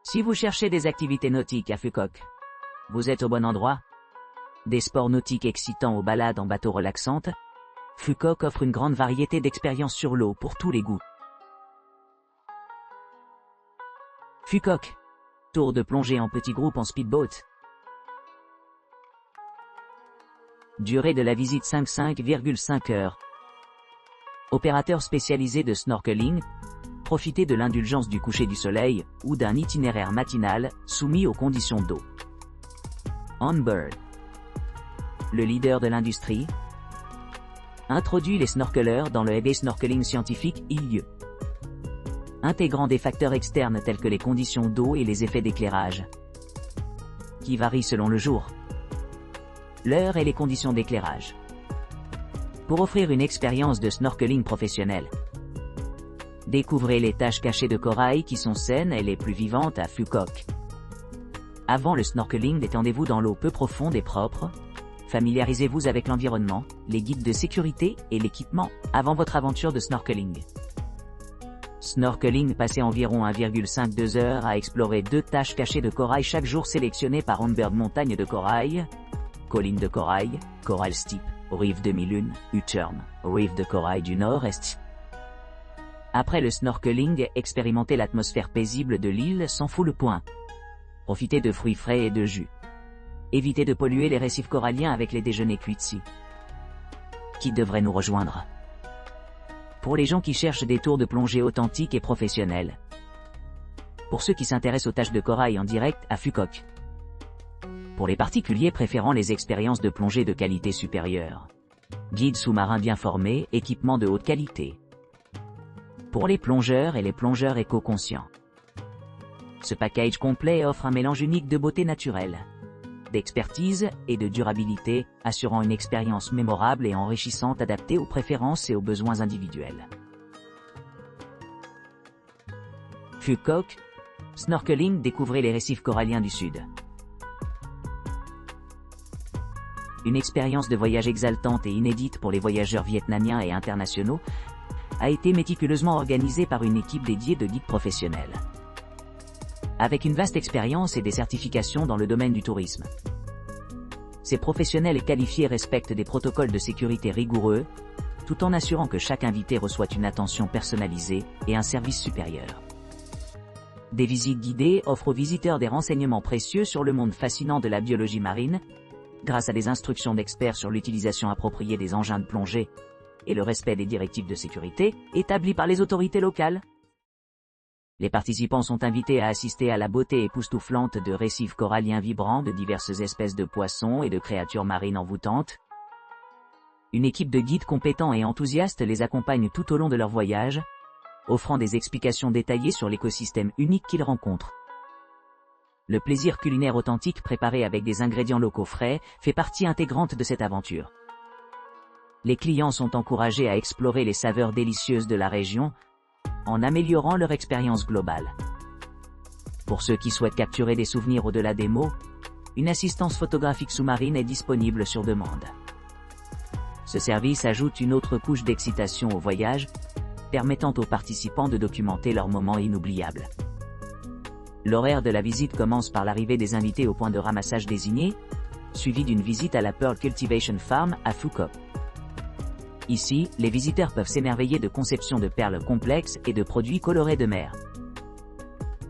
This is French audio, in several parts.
Si vous cherchez des activités nautiques à Phuket, vous êtes au bon endroit. Des sports nautiques excitants aux balades en bateau relaxantes, Phuket offre une grande variété d'expériences sur l'eau pour tous les goûts. Phuket. Tour de plongée en petits groupes en speedboat. Durée de la visite 5,5 heures. Opérateur spécialisé de snorkeling, profitez de l'indulgence du coucher du soleil ou d'un itinéraire matinal soumis aux conditions d'eau. Onboard. Le leader de l'industrie introduit les snorkeleurs dans le heavy snorkeling scientifique IE, intégrant des facteurs externes tels que les conditions d'eau et les effets d'éclairage, qui varient selon le jour, l'heure et les conditions d'éclairage, pour offrir une expérience de snorkeling professionnelle. Découvrez les taches cachées de corail qui sont saines et les plus vivantes à Phuket. Avant le snorkeling, détendez-vous dans l'eau peu profonde et propre. Familiarisez-vous avec l'environnement, les guides de sécurité et l'équipement avant votre aventure de snorkeling. Snorkeling, passez environ 1,52 heures à explorer 2 taches cachées de corail chaque jour sélectionnées par Onboard. Montagne de corail, colline de corail, Coral Steep, Rive de Milune, U-Turn, Rive de corail du Nord-Est. Après le snorkeling, expérimentez l'atmosphère paisible de l'île sans foule point. Profitez de fruits frais et de jus. Évitez de polluer les récifs coralliens avec les déjeuners cuits. Qui devrait nous rejoindre? Pour les gens qui cherchent des tours de plongée authentiques et professionnels. Pour ceux qui s'intéressent aux taches de corail en direct à Phuket. Pour les particuliers préférant les expériences de plongée de qualité supérieure. Guide sous-marin bien formé, équipement de haute qualité. Pour les plongeurs et les plongeurs éco-conscients. Ce package complet offre un mélange unique de beauté naturelle, d'expertise et de durabilité, assurant une expérience mémorable et enrichissante adaptée aux préférences et aux besoins individuels. Phuket. Snorkeling, découvrez les récifs coralliens du Sud. Une expérience de voyage exaltante et inédite pour les voyageurs vietnamiens et internationaux, a été méticuleusement organisée par une équipe dédiée de guides professionnels. Avec une vaste expérience et des certifications dans le domaine du tourisme. Ces professionnels qualifiés respectent des protocoles de sécurité rigoureux, tout en assurant que chaque invité reçoit une attention personnalisée et un service supérieur. Des visites guidées offrent aux visiteurs des renseignements précieux sur le monde fascinant de la biologie marine, grâce à des instructions d'experts sur l'utilisation appropriée des engins de plongée et le respect des directives de sécurité établies par les autorités locales. Les participants sont invités à assister à la beauté époustouflante de récifs coralliens vibrants de diverses espèces de poissons et de créatures marines envoûtantes. Une équipe de guides compétents et enthousiastes les accompagne tout au long de leur voyage, offrant des explications détaillées sur l'écosystème unique qu'ils rencontrent. Le plaisir culinaire authentique préparé avec des ingrédients locaux frais fait partie intégrante de cette aventure. Les clients sont encouragés à explorer les saveurs délicieuses de la région, en améliorant leur expérience globale. Pour ceux qui souhaitent capturer des souvenirs au-delà des mots, une assistance photographique sous-marine est disponible sur demande. Ce service ajoute une autre couche d'excitation au voyage, permettant aux participants de documenter leurs moments inoubliables. L'horaire de la visite commence par l'arrivée des invités au point de ramassage désigné, suivi d'une visite à la Pearl Cultivation Farm à Phuket. Ici, les visiteurs peuvent s'émerveiller de conceptions de perles complexes et de produits colorés de mer.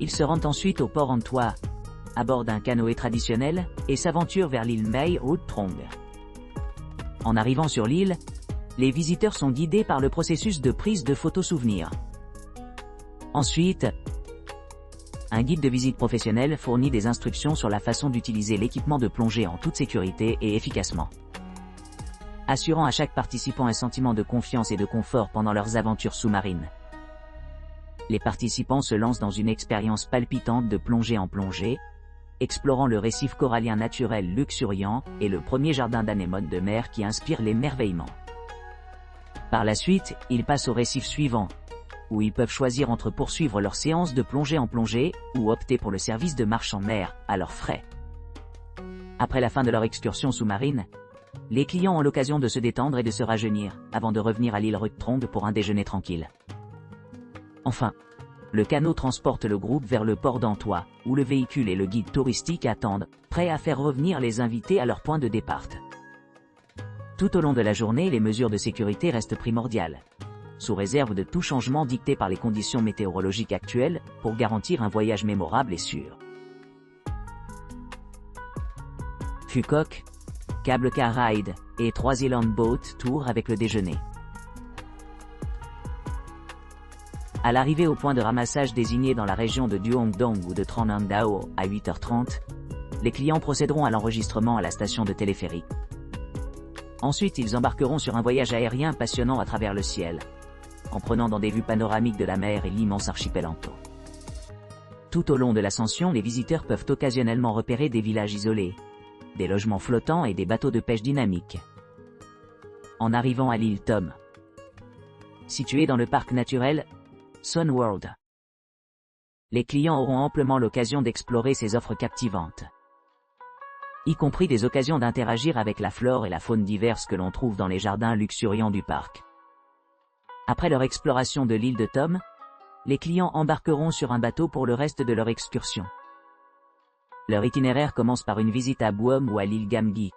Ils se rendent ensuite au port An-Thoi, à bord d'un canoë traditionnel, et s'aventurent vers l'île Mae Rut Trong. En arrivant sur l'île, les visiteurs sont guidés par le processus de prise de photos souvenirs. Ensuite, un guide de visite professionnel fournit des instructions sur la façon d'utiliser l'équipement de plongée en toute sécurité et efficacement, assurant à chaque participant un sentiment de confiance et de confort pendant leurs aventures sous-marines. Les participants se lancent dans une expérience palpitante de plongée en plongée, explorant le récif corallien naturel luxuriant et le premier jardin d'anémones de mer qui inspire l'émerveillement. Par la suite, ils passent au récif suivant, où ils peuvent choisir entre poursuivre leur séance de plongée en plongée ou opter pour le service de marche en mer, à leurs frais. Après la fin de leur excursion sous-marine, les clients ont l'occasion de se détendre et de se rajeunir, avant de revenir à l'île Rut Trong pour un déjeuner tranquille. Enfin, Le canot transporte le groupe vers le port d'Antois, où le véhicule et le guide touristique attendent, prêts à faire revenir les invités à leur point de départ. Tout au long de la journée, les mesures de sécurité restent primordiales, sous réserve de tout changement dicté par les conditions météorologiques actuelles, pour garantir un voyage mémorable et sûr. Phuket, Cable Car Ride, et 3 Island Boat Tour avec le déjeuner. À l'arrivée au point de ramassage désigné dans la région de Duong-dong ou de Tran Anh Dao, à 8h30, les clients procéderont à l'enregistrement à la station de téléphérique. Ensuite, ils embarqueront sur un voyage aérien passionnant à travers le ciel, en prenant dans des vues panoramiques de la mer et l'immense archipel Anto. Tout au long de l'ascension, les visiteurs peuvent occasionnellement repérer des villages isolés, des logements flottants et des bateaux de pêche dynamiques. En arrivant à l'île Tom, située dans le parc naturel Sun World, les clients auront amplement l'occasion d'explorer ces offres captivantes, y compris des occasions d'interagir avec la flore et la faune diverses que l'on trouve dans les jardins luxuriants du parc. Après leur exploration de l'île de Tom, les clients embarqueront sur un bateau pour le reste de leur excursion. Leur itinéraire commence par une visite à Buom ou à l'île Gam Gi,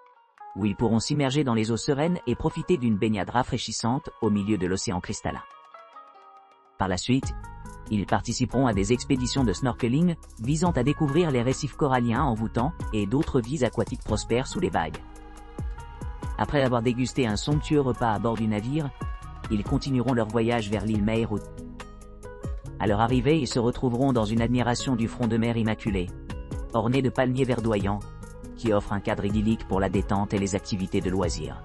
où ils pourront s'immerger dans les eaux sereines et profiter d'une baignade rafraîchissante au milieu de l'océan cristallin. Par la suite, ils participeront à des expéditions de snorkeling visant à découvrir les récifs coralliens envoûtants et d'autres vies aquatiques prospères sous les vagues. Après avoir dégusté un somptueux repas à bord du navire, ils continueront leur voyage vers l'île Mae Rot. À leur arrivée, ils se retrouveront dans une admiration du front de mer immaculé, orné de palmiers verdoyants, qui offre un cadre idyllique pour la détente et les activités de loisirs.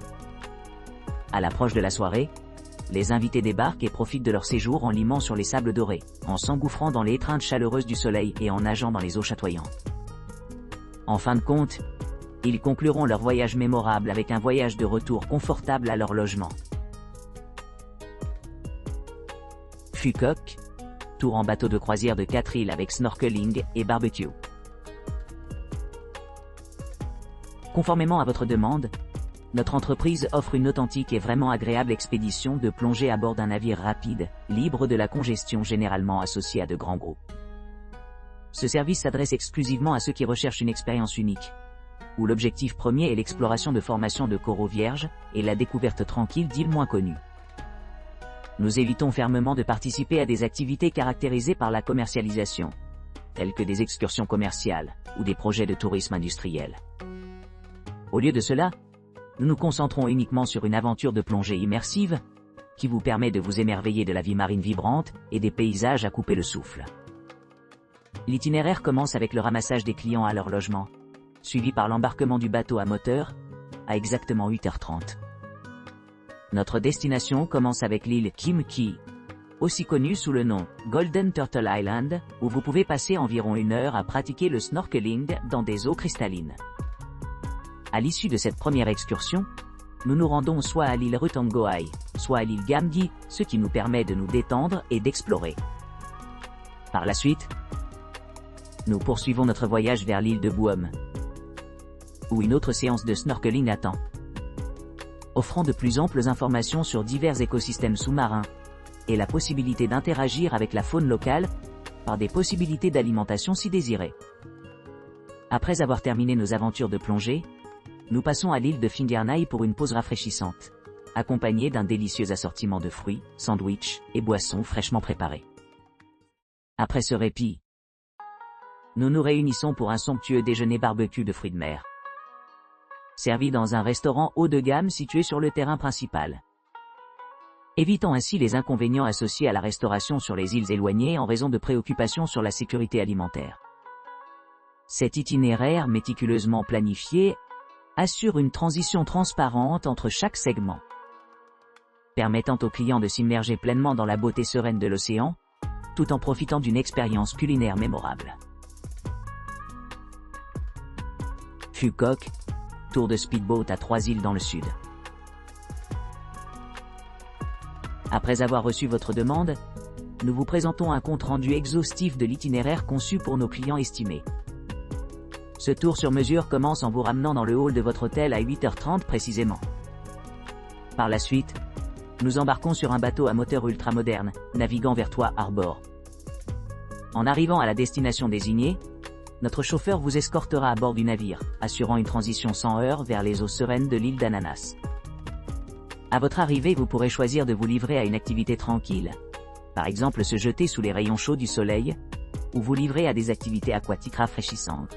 À l'approche de la soirée, les invités débarquent et profitent de leur séjour en limant sur les sables dorés, en s'engouffrant dans les étreintes chaleureuses du soleil et en nageant dans les eaux chatoyantes. En fin de compte, ils concluront leur voyage mémorable avec un voyage de retour confortable à leur logement. Phuket, tour en bateau de croisière de 4 îles avec snorkeling et barbecue. Conformément à votre demande, notre entreprise offre une authentique et vraiment agréable expédition de plongée à bord d'un navire rapide, libre de la congestion généralement associée à de grands groupes. Ce service s'adresse exclusivement à ceux qui recherchent une expérience unique, où l'objectif premier est l'exploration de formations de coraux vierges et la découverte tranquille d'îles moins connues. Nous évitons fermement de participer à des activités caractérisées par la commercialisation, telles que des excursions commerciales ou des projets de tourisme industriel. Au lieu de cela, nous nous concentrons uniquement sur une aventure de plongée immersive, qui vous permet de vous émerveiller de la vie marine vibrante et des paysages à couper le souffle. L'itinéraire commence avec le ramassage des clients à leur logement, suivi par l'embarquement du bateau à moteur, à exactement 8h30. Notre destination commence avec l'île Kim Ki, aussi connue sous le nom Golden Turtle Island, où vous pouvez passer environ 1 heure à pratiquer le snorkeling dans des eaux cristallines. À l'issue de cette première excursion, nous nous rendons soit à l'île Rutangoai, soit à l'île Gam Gi, ce qui nous permet de nous détendre et d'explorer. Par la suite, nous poursuivons notre voyage vers l'île de Buom, où une autre séance de snorkeling attend, offrant de plus amples informations sur divers écosystèmes sous-marins, et la possibilité d'interagir avec la faune locale, par des possibilités d'alimentation si désirées. Après avoir terminé nos aventures de plongée, nous passons à l'île de Fingernai pour une pause rafraîchissante, accompagnée d'un délicieux assortiment de fruits, sandwichs et boissons fraîchement préparés. Après ce répit, nous nous réunissons pour un somptueux déjeuner barbecue de fruits de mer, servi dans un restaurant haut de gamme situé sur le terrain principal, évitant ainsi les inconvénients associés à la restauration sur les îles éloignées en raison de préoccupations sur la sécurité alimentaire. Cet itinéraire méticuleusement planifié assure une transition transparente entre chaque segment, permettant aux clients de s'immerger pleinement dans la beauté sereine de l'océan, tout en profitant d'une expérience culinaire mémorable. Phuket, tour de speedboat à 3 îles dans le sud. Après avoir reçu votre demande, nous vous présentons un compte-rendu exhaustif de l'itinéraire conçu pour nos clients estimés. Ce tour sur mesure commence en vous ramenant dans le hall de votre hôtel à 8h30 précisément. Par la suite, nous embarquons sur un bateau à moteur ultramoderne, naviguant vers Toa Harbor, En arrivant à la destination désignée, notre chauffeur vous escortera à bord du navire, assurant une transition sans heurts vers les eaux sereines de l'île d'Ananas. À votre arrivée, vous pourrez choisir de vous livrer à une activité tranquille. Par exemple, se jeter sous les rayons chauds du soleil, ou vous livrer à des activités aquatiques rafraîchissantes.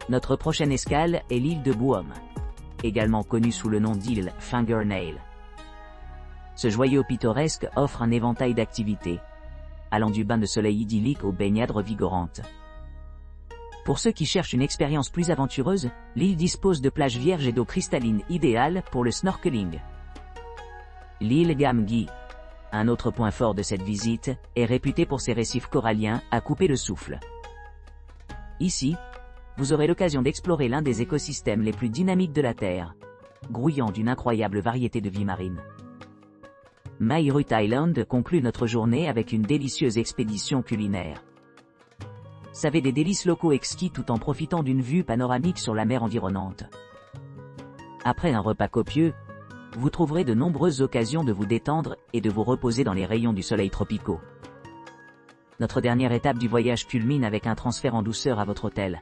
Notre prochaine escale est l'île de Buom, également connue sous le nom d'île Fingernail. Ce joyau pittoresque offre un éventail d'activités, allant du bain de soleil idyllique aux baignades revigorantes. Pour ceux qui cherchent une expérience plus aventureuse, l'île dispose de plages vierges et d'eau cristalline idéales pour le snorkeling. L'île Gamgi, un autre point fort de cette visite, est réputée pour ses récifs coralliens à couper le souffle. Ici, vous aurez l'occasion d'explorer l'un des écosystèmes les plus dynamiques de la Terre, grouillant d'une incroyable variété de vie marine. Mairut Island conclut notre journée avec une délicieuse expédition culinaire. Savez des délices locaux exquis tout en profitant d'une vue panoramique sur la mer environnante. Après un repas copieux, vous trouverez de nombreuses occasions de vous détendre et de vous reposer dans les rayons du soleil tropicaux. Notre dernière étape du voyage culmine avec un transfert en douceur à votre hôtel,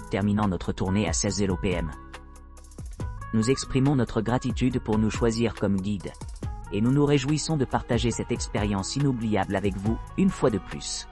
terminant notre tournée à 16h p.m. Nous exprimons notre gratitude pour nous choisir comme guide, et nous nous réjouissons de partager cette expérience inoubliable avec vous, une fois de plus.